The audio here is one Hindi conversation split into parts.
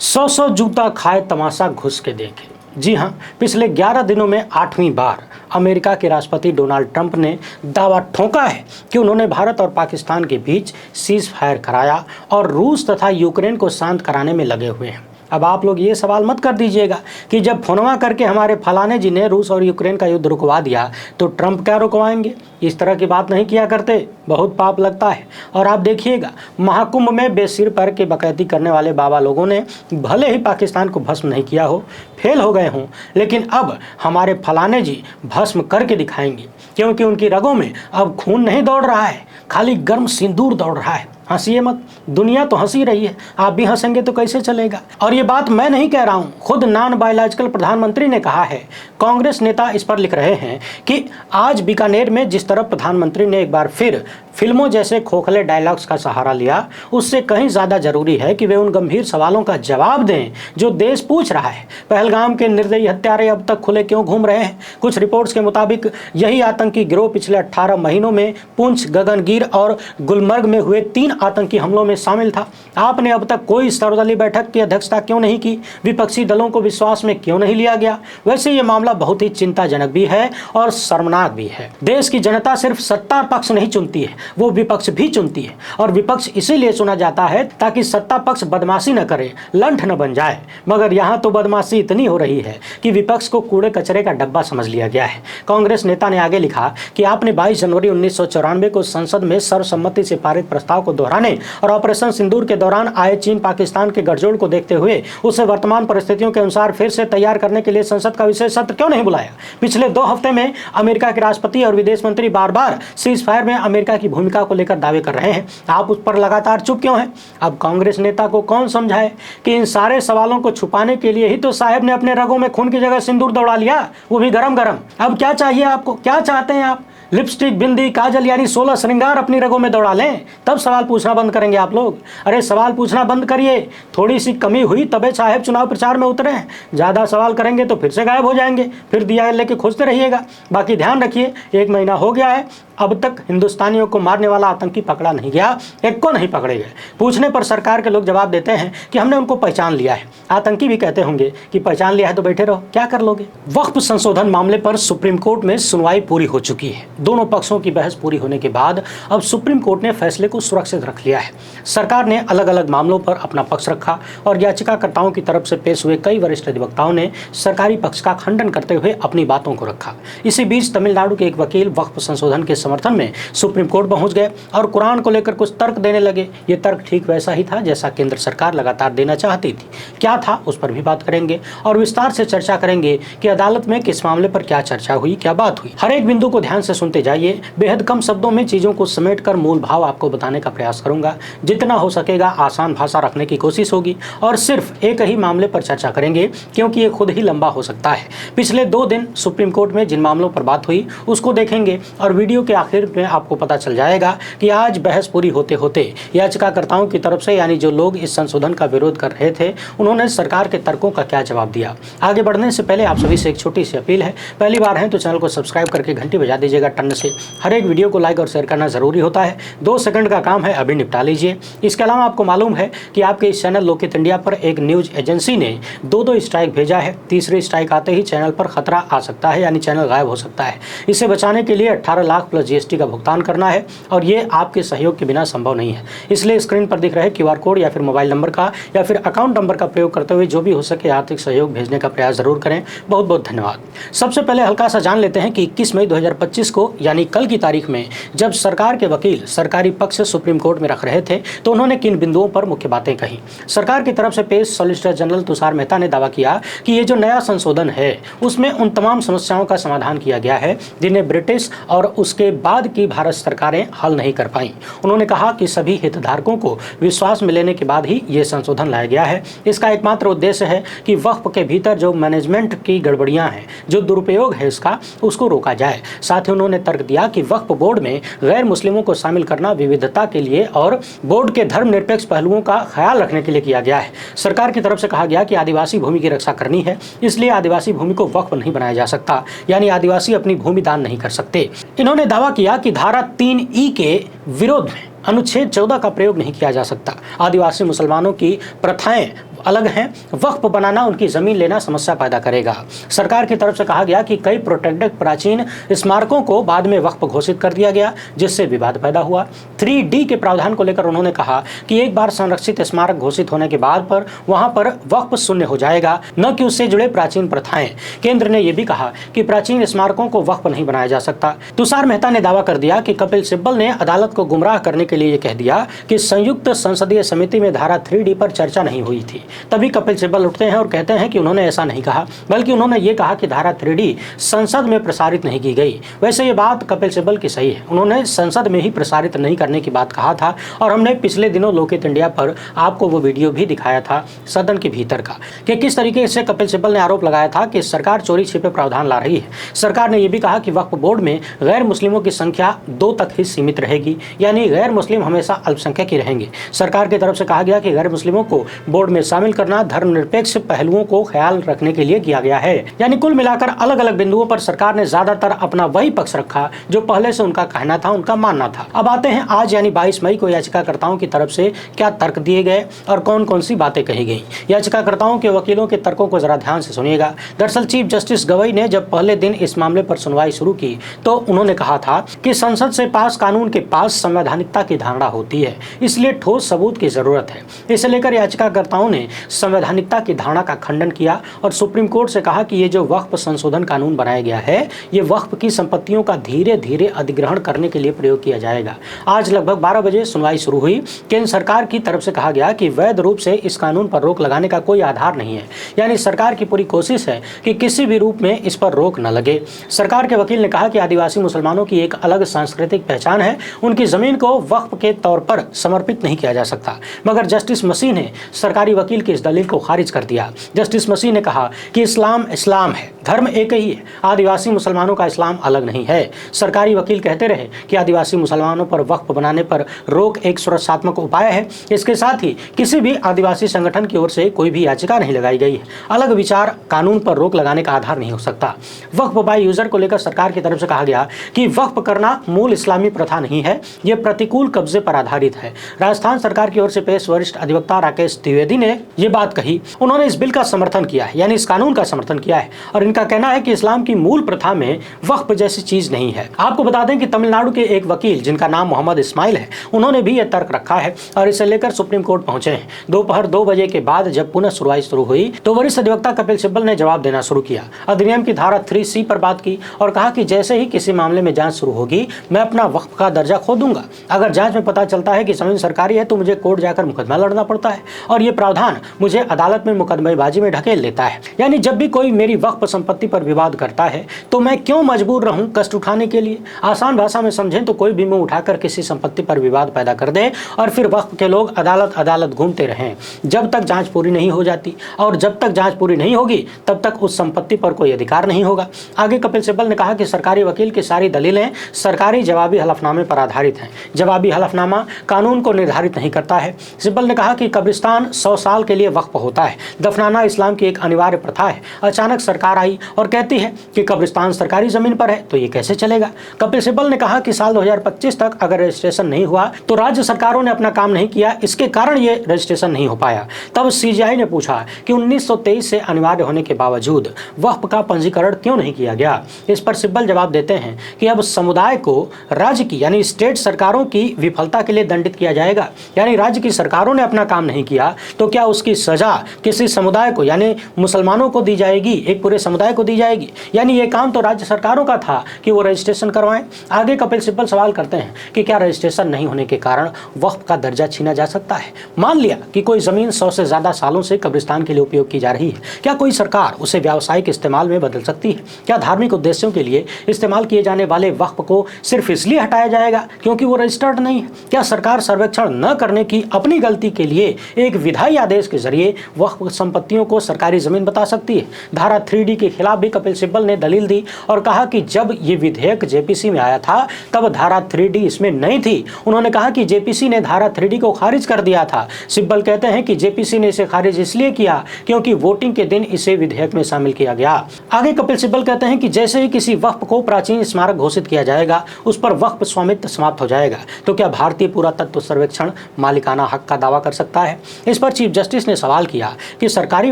100 जूता खाए तमाशा घुस के देखे। जी हां, पिछले 11 दिनों में 8वीं बार अमेरिका के राष्ट्रपति डोनाल्ड ट्रंप ने दावा ठोका है कि उन्होंने भारत और पाकिस्तान के बीच सीज फायर कराया और रूस तथा यूक्रेन को शांत कराने में लगे हुए हैं। अब आप लोग ये सवाल मत कर दीजिएगा कि जब फोनवा करके हमारे फलाने जी ने रूस और यूक्रेन का युद्ध रुकवा दिया तो ट्रंप क्या रुकवाएंगे। इस तरह की बात नहीं किया करते, बहुत पाप लगता है। और आप देखिएगा, महाकुंभ में बेसिर पर के बकैती करने वाले बाबा लोगों ने भले ही पाकिस्तान को भस्म नहीं किया हो, फेल हो गए हों, लेकिन अब हमारे फलाने जी भस्म करके दिखाएंगे, क्योंकि उनकी रगों में अब खून नहीं दौड़ रहा है, खाली गर्म सिंदूर दौड़ रहा है। हंसिए मत, दुनिया तो हंसी रही है, आप भी हंसेंगे तो कैसे चलेगा। और ये बात मैं नहीं कह रहा हूँ, खुद नॉन बायोलॉजिकल प्रधानमंत्री ने कहा है। कांग्रेस नेता इस पर लिख रहे हैं कि आज बीकानेर में जिस तरह प्रधानमंत्री ने एक बार फिर फिल्मों जैसे खोखले डायलॉग्स का सहारा लिया, उससे कहीं ज़्यादा जरूरी है कि वे उन गंभीर सवालों का जवाब दें जो देश पूछ रहा है। पहलगाम के निर्दयी हत्यारे अब तक खुले क्यों घूम रहे हैं? कुछ रिपोर्ट्स के मुताबिक यही आतंकी गिरोह पिछले 18 महीनों में पुंछ, गगनगीर और गुलमर्ग में हुए 3 आतंकी हमलों में शामिल था। आपने अब तक कोई सर्वदलीय बैठक की अध्यक्षता क्यों नहीं की? विपक्षी दलों को विश्वास में क्यों नहीं लिया गया? वैसे ये मामला बहुत ही चिंताजनक भी है और शर्मनाक भी है। देश की जनता सिर्फ सत्ता पक्ष नहीं चुनती है, वो विपक्ष भी चुनती है। और विपक्ष इसीलिए चुना जाता है ताकि सत्ता पक्ष बदमाशी न करे, लंठ न बन जाए। मगर यहाँ तो बदमाशी इतनी हो रही है कि विपक्ष को कूड़े कचरे का डब्बा समझ लिया गया है। कांग्रेस नेता ने आगे लिखा कि आपने 22 जनवरी 1994 को संसद में सर्वसम्मति से पारित प्रस्ताव को दोहराने और ऑपरेशन सिंदूर के दौरान आए चीन पाकिस्तान के गठजोड़ को देखते हुए उसे वर्तमान परिस्थितियों के अनुसार फिर से तैयार करने के लिए संसद का विशेष सत्र क्यों नहीं बुलाया? पिछले 2 हफ्ते में अमेरिका के राष्ट्रपति और विदेश मंत्री बार बार सीज फायर में अमेरिका की भूमिका को लेकर दावे कर रहे हैं, आप उस पर लगातार चुप क्यों हैं? अब कांग्रेस नेता को कौन समझाए कि इन सारे सवालों को छुपाने के लिए ही तो साहब ने अपने रगों में खून की जगह सिंदूर दौड़ा लिया, वो भी गरम गरम। अब क्या चाहिए आपको? क्या चाहते हैं आप? लिपस्टिक, बिंदी, काजल यानी 16 श्रृंगार अपनी रगों में दौड़ा लें, तब सवाल पूछना बंद करेंगे आप लोग। अरे सवाल पूछना बंद करिए, थोड़ी सी कमी हुई तबे साहब चुनाव प्रचार में उतरे हैं। ज़्यादा सवाल करेंगे तो फिर से गायब हो जाएंगे, फिर दिया लेके खोजते रहिएगा। बाकी ध्यान रखिए, 1 महीना हो गया है, अब तक हिंदुस्तानियों को मारने वाला आतंकी पकड़ा नहीं गया, एक को नहीं पकड़े गए। पूछने पर सरकार के लोग जवाब देते हैं कि हमने उनको पहचान लिया है। आतंकी भी कहते होंगे कि पहचान लिया है तो बैठे रहो, क्या कर लोगे। वक्फ संशोधन मामले पर सुप्रीम कोर्ट में सुनवाई पूरी हो चुकी है। दोनों पक्षों की बहस पूरी होने के बाद अब सुप्रीम कोर्ट ने फैसले को सुरक्षित रख लिया है। सरकार ने अलग अलग मामलों पर अपना पक्ष रखा और याचिकाकर्ताओं की तरफ से पेश हुए कई वरिष्ठ अधिवक्ताओं ने सरकारी पक्ष का खंडन करते हुए अपनी बातों को रखा। इसी बीच तमिलनाडु के एक वकील वक्फ संशोधन के समर्थन में सुप्रीम कोर्ट पहुंच गए और कुरान को लेकर कुछ तर्क देने लगे। ये तर्क ठीक वैसा ही था जैसा केंद्र सरकार लगातार देना चाहती थी। क्या था उस पर भी बात करेंगे और विस्तार से चर्चा करेंगे कि अदालत में किस मामले पर क्या चर्चा हुई, क्या बात हुई। हर एक बिंदु को ध्यान से सुनते जाइए। बेहद कम शब्दों में चीजों को समेटकर मूल भाव आपको बताने का प्रयास करूंगा। जितना हो सकेगा आसान भाषा रखने की कोशिश होगी और सिर्फ एक ही मामले पर चर्चा करेंगे, क्योंकि ये खुद ही लंबा हो सकता है। पिछले 2 दिन सुप्रीम कोर्ट में जिन मामलों पर बात हुई उसको देखेंगे और वीडियो के आखिर में आपको पता चल जाएगा कि आज बहस पूरी होते होते याचिकाकर्ताओं की तरफ से, यानी जो लोग इस संशोधन का विरोध कर रहे थे, उन्होंने सरकार के तर्कों का क्या जवाब दिया। आगे बढ़ने से पहले आप सभी से एक छोटी सी अपील है, पहली बार है तो चैनल को सब्सक्राइब करके घंटी बजा दीजिएगा टन से। हर एक वीडियो को लाइक और शेयर करना जरूरी होता है, 2 सेकंड का काम है, अभी निपटा लीजिए। इसके अलावा आपको मालूम है कि आपके इस चैनल लोकित इंडिया पर एक न्यूज एजेंसी ने 2 स्ट्राइक भेजा है। तीसरी स्ट्राइक आते ही चैनल पर खतरा आ सकता है, यानी चैनल गायब हो सकता है। इसे बचाने के लिए 18 लाख प्लस GST का भुगतान करना है और ये आपके सहयोग के बिना संभव नहीं है। इसलिए स्क्रीन पर दिख रहे QR कोड या फिर मोबाइल नंबर का या फिर अकाउंट नंबर का प्रयोग करते हुए जो भी हो सके आर्थिक सहयोग भेजने का प्रयास जरूर करें। बहुत बहुत धन्यवाद। सबसे पहले हल्का सा जान लेते हैं कि 21 मई 2025 को, यानी कल की तारीख में, जब सरकार के वकील सरकारी पक्ष सुप्रीम कोर्ट में रख रहे थे तो उन्होंने किन बिंदुओं पर मुख्य बातें कही। सरकार की तरफ से पेश सॉलिसिटर जनरल तुषार मेहता ने दावा किया कि ये जो नया संशोधन है उसमें उन तमाम समस्याओं का समाधान किया गया है जिन्हें ब्रिटिश और उसके बाद की भारत सरकारें हल नहीं कर पाई। उन्होंने कहा कि सभी हितधारकों को विश्वास में लेने के बाद ही ये संशोधन लाया गया है। इसका एकमात्र उद्देश्य है कि वक्फ के भीतर जो मैनेजमेंट की गड़बड़ियां हैं, जो दुरुपयोग है इसका, उसको रोका जाए। साथ ही उन्होंने तर्क दिया कि वक्फ बोर्ड में गैर मुस्लिमों को शामिल करना विविधता के लिए और बोर्ड के धर्मनिरपेक्ष पहलुओं का ख्याल रखने के लिए किया गया है। सरकार की तरफ से कहा गया कि आदिवासी भूमि की रक्षा करनी है, इसलिए आदिवासी भूमि को वक्फ नहीं बनाया जा सकता, यानी आदिवासी अपनी भूमि दान नहीं कर सकते। इन्होंने दावा किया कि धारा 3E के विरोध में अनुच्छेद 14 का प्रयोग नहीं किया जा सकता। आदिवासी मुसलमानों की प्रथाएं अलग हैं, वक्फ बनाना, उनकी जमीन लेना समस्या पैदा करेगा। सरकार की तरफ से कहा गया कि कई प्रोटेक्टेड प्राचीन स्मारकों को बाद में वक्फ घोषित कर दिया गया, जिससे विवाद पैदा हुआ। 3D के प्रावधान को लेकर उन्होंने कहा कि एक बार संरक्षित स्मारक घोषित होने के बाद पर वहां पर वक्फ शून्य हो जाएगा, न कि उससे जुड़े प्राचीन प्रथाएं। केंद्र ने यह भी कहा कि प्राचीन स्मारकों को वक्फ नहीं बनाया जा सकता। तुषार मेहता ने दावा कर दिया कि कपिल सिब्बल ने अदालत को गुमराह करने के लिए यह कह दिया कि संयुक्त संसदीय समिति में धारा 3D पर चर्चा नहीं हुई थी। तभी कपिल सिब्बल उठते हैं और कहते हैं कि उन्होंने ऐसा नहीं कहा, बल्कि उन्होंने ये कहा कि धारा 3D संसद में प्रसारित नहीं की गई। वैसे ये बात कपिल सिब्बल की सही है, उन्होंने संसद में ही प्रसारित नहीं करने की बात कहा था और हमने पिछले दिनों लोकहित इंडिया पर आपको वो वीडियो भी दिखाया था सदन के भीतर का, कि किस तरीके से कपिल सिब्बल ने आरोप लगाया था कि सरकार चोरी छिपे प्रावधान ला रही है। सरकार ने यह भी कहा कि वक्फ बोर्ड में गैर मुस्लिमों की संख्या 2 तक ही सीमित रहेगी, यानी गैर मुस्लिम हमेशा अल्पसंख्यक ही रहेंगे। सरकार की तरफ से कहा गया कि गैर मुस्लिमों को बोर्ड में शामिल करना धर्मनिरपेक्ष पहलुओं को ख्याल रखने के लिए किया गया है। यानी कुल मिलाकर अलग अलग बिंदुओं पर सरकार ने ज्यादातर अपना वही पक्ष रखा जो पहले से उनका कहना था, उनका मानना था। अब आते हैं आज यानी 22 मई को याचिकाकर्ताओं की तरफ से क्या तर्क दिए गए और कौन कौन सी बातें कही गई। याचिकाकर्ताओं के वकीलों के तर्कों को जरा ध्यान से सुनिएगा। दरअसल चीफ जस्टिस गवई ने जब पहले दिन इस मामले पर सुनवाई शुरू की तो उन्होंने कहा था कि संसद से पास कानून के पास संवैधानिकता की धारणा होती है, इसलिए ठोस सबूत की जरूरत है। इसे लेकर याचिकाकर्ताओं ने संवैधानिकता की धारणा का खंडन किया और सुप्रीम कोर्ट से कहा कि ये जो वक्फ संशोधन कानून बनाया गया है, ये वक्फ की संपत्तियों का धीरे धीरे अधिग्रहण करने के लिए प्रयोग किया जाएगा। आज लगभग 12 बजे सुनवाई शुरू हुई। केंद्र सरकार की तरफ से कहा गया कि वैध रूप से इस कानून पर रोक लगाने का कोई आधार नहीं है, यानी सरकार की पूरी कोशिश है कि किसी भी रूप में इस पर रोक न लगे। सरकार के वकील ने कहा कि आदिवासी मुसलमानों की एक अलग सांस्कृतिक पहचान है, उनकी जमीन को वक्फ के तौर पर समर्पित नहीं किया जा सकता। मगर जस्टिस मसीह ने सरकारी वकील की इस दलील को खारिज कर दिया। जस्टिस मसीह ने कहा कि इस्लाम इस्लाम है, धर्म एक ही है, आदिवासी मुसलमानों का इस्लाम अलग नहीं है। सरकारी वकील कहते रहे कि आदिवासी मुसलमानों पर वक्फ बनाने पर रोक एक सुरक्षात्मक उपाय है। इसके साथ ही किसी भी आदिवासी संगठन की ओर से कोई भी याचिका नहीं लगाई गई है। अलग विचार कानून पर रोक लगाने का आधार नहीं हो सकता। वक्फ बाय यूजर को लेकर सरकार की तरफ से कहा गया कि वक्फ करना मूल इस्लामी प्रथा नहीं है, यह प्रतिकूल कब्जे पर आधारित है। राजस्थान सरकार की ओर से पेश वरिष्ठ अधिवक्ता राकेश द्विवेदी ने यह बात कही। उन्होंने इस बिल का समर्थन किया है, यानी इस कानून का समर्थन किया है और इनका कहना है कि इस्लाम की मूल प्रथा में वक्फ जैसी चीज नहीं है। आपको बता दें कि तमिलनाडु के एक वकील जिनका नाम मोहम्मद इस्माइल है, उन्होंने भी यह तर्क रखा है और इसे लेकर सुप्रीम कोर्ट पहुंचे हैं। दोपहर 2 बजे के बाद जब पुनः सुनवाई शुरू हुई तो वरिष्ठ अधिवक्ता कपिल सिब्बल ने जवाब देना शुरू किया। अधिनियम की धारा 3C पर बात की और कहा कि जैसे ही किसी मामले में जांच शुरू होगी मैं अपना वक्फ का दर्जा खो दूंगा। अगर जांच में पता चलता है कि जमीन सरकारी है तो मुझे कोर्ट जाकर मुकदमा लड़ना पड़ता है और ये प्रावधान मुझे अदालत में मुकदमेबाजी में ढकेल लेता है। यानी जब भी कोई मेरी वक्फ संपत्ति पर विवाद करता है तो मैं क्यों मजबूर रहूं कष्ट उठाने के लिए। आसान भाषा में समझें तो कोई भी मुंह उठाकर किसी संपत्ति पर विवाद पैदा कर दे और फिर वक्फ के लोग अदालत अदालत घूमते रहें जब तक जांच पूरी नहीं हो जाती, और जब तक जांच पूरी नहीं होगी तब तक उस संपत्ति पर कोई अधिकार नहीं होगा। आगे कपिल सिब्बल ने कहा कि सरकारी वकील की सारी दलीलें सरकारी जवाबी हलफनामे पर आधारित हैं। जवाबी हलफनामा कानून को निर्धारित नहीं करता है। सिब्बल ने कहा कि कब्रिस्तान 100 साल के लिए वक्फ होता है, दफनाना इस्लाम की एक अनिवार्य प्रथा है। अचानक सरकार आई और कहती है कि कब्रिस्तान सरकारी जमीन पर है तो ये कैसे चलेगा। कपिल सिब्बल ने कहा कि साल 2025 तक अगर रजिस्ट्रेशन नहीं हुआ तो राज्य सरकारों ने अपना काम नहीं किया, इसके कारण ये रजिस्ट्रेशन नहीं हो पाया। तब CJI ने पूछा कि 1923 से अनिवार्य होने के बावजूद वक्फ का पंजीकरण क्यों नहीं किया गया। इस पर सिब्बल जवाब देते हैं कि अब समुदाय को राज्य की यानी स्टेट सरकारों की विफलता के लिए दंडित किया जाएगा। यानी राज्य की सरकारों ने अपना काम नहीं किया तो क्या उसकी सजा किसी समुदाय को यानी मुसलमानों को दी जाएगी, एक पूरे समुदाय को दी जाएगी। यानी ये काम तो राज्य सरकारों का था कि वो रजिस्ट्रेशन करवाएं। आगे कपिल सिब्बल सवाल करते हैं कि क्या रजिस्ट्रेशन नहीं होने के कारण वक्फ का दर्जा छीना जा सकता है। मान लिया कि कोई जमीन 100 से ज्यादा सालों से कब्रिस्तान के लिए उपयोग की जा रही है, क्या कोई सरकार उसे व्यावसायिक इस्तेमाल में बदल सकती है। क्या धार्मिक उद्देश्यों के लिए इस्तेमाल किए जाने वाले वक्फ को सिर्फ इसलिए हटाया जाएगा क्योंकि वो रजिस्टर्ड नहीं है। क्या सरकार सर्वेक्षण न करने की अपनी गलती के लिए एक विधायी आदेश के जरिए वक्फ संपत्तियों को सरकारी जमीन बता सकती है। धारा 3D की खिलाफ भी कपिल सिब्बल ने दलील दी और कहा कि जब ये विधेयक जेपीसी में आया था तब धारा 3D इसमें नहीं थी। उन्होंने कहा कि जेपीसी ने धारा 3D को खारिज कर दिया था। सिब्बल कहते हैं कि जेपीसी ने इसे खारिज इसलिए किया क्योंकि वोटिंग के दिन इसे विधेयक में शामिल किया गया। आगे कपिल सिब्बल कहते हैं कि जैसे ही किसी वक्फ को प्राचीन स्मारक घोषित किया जाएगा उस पर वक्फ स्वामित्व समाप्त हो जाएगा, तो क्या भारतीय पुरातत्व सर्वेक्षण मालिकाना हक का दावा कर सकता है? इस पर चीफ जस्टिस ने सवाल किया कि सरकारी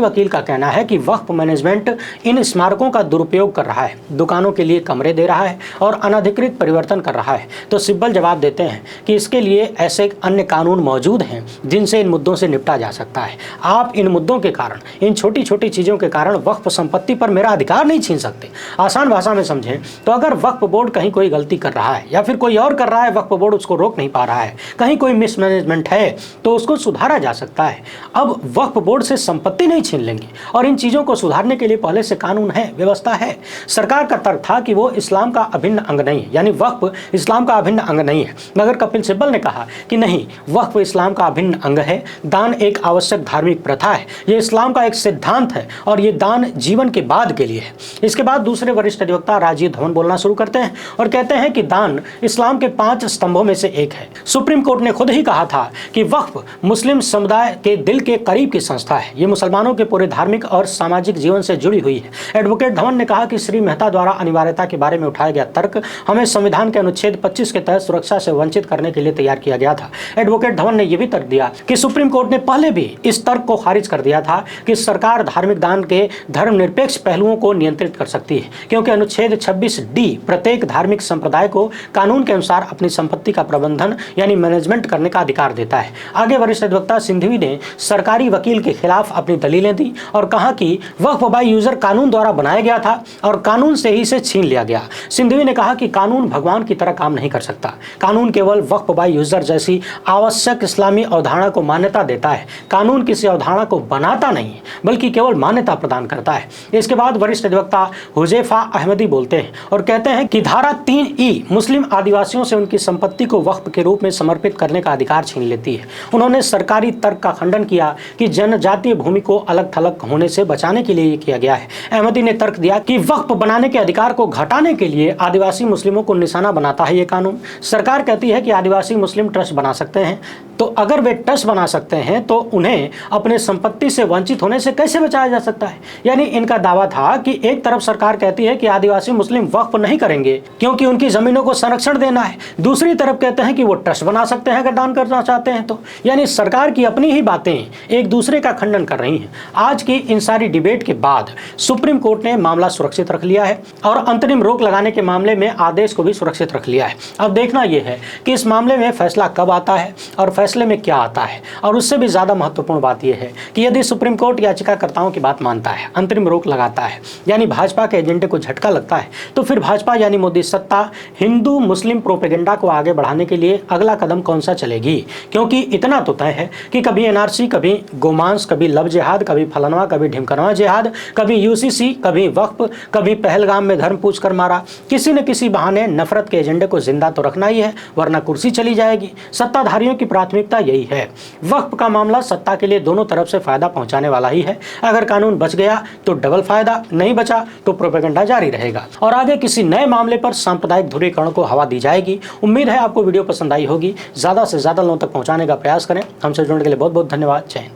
वकील का कहना है कि वक्फ मैनेजमेंट इन स्मारकों का दुरुपयोग कर रहा है, दुकानों के लिए कमरे दे रहा है और अनधिकृत परिवर्तन कर रहा है। तो सिब्बल जवाब देते हैं कि इसके लिए ऐसे अन्य कानून मौजूद हैं जिनसे इन मुद्दों से निपटा जा सकता है। आप इन मुद्दों के कारण, इन छोटी छोटी चीज़ों के कारण वक्फ संपत्ति पर मेरा अधिकार नहीं छीन सकते। आसान भाषा में समझें तो अगर वक्फ बोर्ड कहीं कोई गलती कर रहा है या फिर कोई और कर रहा है, वक्फ बोर्ड उसको रोक नहीं पा रहा है, कहीं कोई मिसमैनेजमेंट है तो उसको सुधारा जा सकता है। अब वक्फ बोर्ड से संपत्ति नहीं छीन लेंगे और इन चीज़ों को सुधारने के लिए पहले से कानून है, व्यवस्था है। सरकार का तर्क था कि वो इस्लाम का अभिन्न अंग नहीं है, यानी वक्फ इस्लाम का अभिन्न अंग नहीं है, मगर कपिल सिब्बल ने कहा कि नहीं, वक्फ इस्लाम का अभिन्न अंग है। दान एक आवश्यक धार्मिक प्रथा है, ये इस्लाम का एक सिद्धांत है और ये दान जीवन के बाद के लिए है। इसके बाद दूसरे वरिष्ठ अधिवक्ता राजीव धवन बोलना शुरू करते हैं और कहते हैं कि दान इस्लाम के 5 स्तंभों में से एक है। सुप्रीम कोर्ट ने खुद ही कहा था कि वक्फ मुस्लिम समुदाय के दिल के करीब की संस्था है, ये मुसलमानों के पूरे धार्मिक और सामाजिक जीवन से जुड़ी हुई है। एडवोकेट धवन ने कहा कि श्री मेहता द्वारा अनिवार्यता के बारे में उठाया गया तर्क हमें संविधान के अनुच्छेद 25 के तहत सुरक्षा से वंचित करने के लिए तैयार किया गया था। एडवोकेट धवन ने यह भी तर्क दिया कि सुप्रीम कोर्ट ने पहले भी इस तर्क को खारिज कर दिया था कि सरकार धार्मिक दान के धर्मनिरपेक्ष पहलुओं को नियंत्रित कर सकती है, क्योंकि अनुच्छेद 26D प्रत्येक धार्मिक संप्रदाय को कानून के अनुसार अपनी संपत्ति का प्रबंधन यानी मैनेजमेंट करने का अधिकार देता है। आगे वरिष्ठ अधिवक्ता सिंघवी ने सरकारी वकील के खिलाफ अपनी दलीलें दी और कहा कि वक्फ बाय यूजर कानून द्वारा बनाया गया था और कानून से ही इसे छीन लिया गया। सिंघवी ने कहा कि कानून भगवान की तरह काम नहीं कर सकता, कानून केवल वक्फ बाय यूजर जैसी आवश्यक इस्लामी अवधारणा को मान्यता देता है, कानून किसी अवधारणा को बनाता नहीं बल्कि केवल मान्यता प्रदान करता है। इसके बाद वरिष्ठ अधिवक्ता हुजैफा अहमदी बोलते हैं और कहते हैं कि धारा 3E मुस्लिम आदिवासियों से उनकी संपत्ति को वक्फ के रूप में समर्पित करने का अधिकार छीन लेती है। उन्होंने सरकारी तर्क का खंडन किया कि जनजातीय भूमि को अलग थलग होने से बचाने के लिए ये किया गया है। अहमदी ने तर्क दिया कि वक्फ बनाने के अधिकार को घटाने के लिए आदिवासी मुस्लिमों को निशाना बनाता है ये कानून। सरकार कहती है कि आदिवासी मुस्लिम ट्रस्ट बना सकते हैं, तो अगर वे ट्रस्ट बना सकते हैं तो उन्हें अपने संपत्ति से वंचित होने से कैसे बचाया जा सकता है। यानी इनका दावा था कि एक तरफ सरकार कहती है कि आदिवासी मुस्लिम वक्फ नहीं करेंगे क्योंकि उनकी जमीनों को संरक्षण देना है, दूसरी तरफ कहते हैं कि वो ट्रस्ट बना सकते हैं अगर दान करना चाहते हैं तो। यानी सरकार की अपनी ही बातें एक दूसरे का खंडन कर रही हैं। आज की इन सारी डिबेट के बाद सुप्रीम कोर्ट ने मामला सुरक्षित रख लिया है और अंतरिम रोक लगाने के मामले में आदेश को भी सुरक्षित रख लिया है। अब देखना यह है कि इस मामले में फैसला कब आता है और फैसले में क्या आता है। और उससे भी ज्यादा महत्वपूर्ण बात यह है कि यदि सुप्रीम कोर्ट याचिकाकर्ताओं की बात मानता है, अंतरिम रोक लगाता है, यानी भाजपा के एजेंडे को झटका लगता है, तो फिर भाजपा यानी मोदी सत्ता हिंदू मुस्लिम प्रोपेगेंडा को आगे बढ़ाने के लिए अगला कदम कौन सा चलेगी। क्योंकि इतना तो तय है कि कभी एनआरसी, कभी गोमांस, कभी लव जिहाद, कभी फलनवा, कभी ढिमकनवा जिहाद, कभी यूसीसी, कभी वक्फ, कभी पहलगाम में धर्म पूछ कर मारा। किसी न किसी बहाने नफरत के एजेंडे को जिंदा तो रखना ही है, वरना कुर्सी चली जाएगी। सत्ताधारियों की प्राथमिकता यही है। वक्फ का मामला सत्ता के लिए दोनों तरफ से फायदा पहुंचाने वाला ही है। अगर कानून बच गया तो डबल फायदा, नहीं बचा तो प्रोपेगेंडा जारी रहेगा और आगे किसी नए मामले पर सांप्रदायिक ध्रुवीकरण को हवा दी जाएगी। उम्मीद है आपको वीडियो पसंद आई होगी। ज्यादा से ज्यादा लोगों तक पहुंचाने का प्रयास करें। हमसे जुड़ने के लिए बहुत बहुत धन्यवाद। जय हिंद।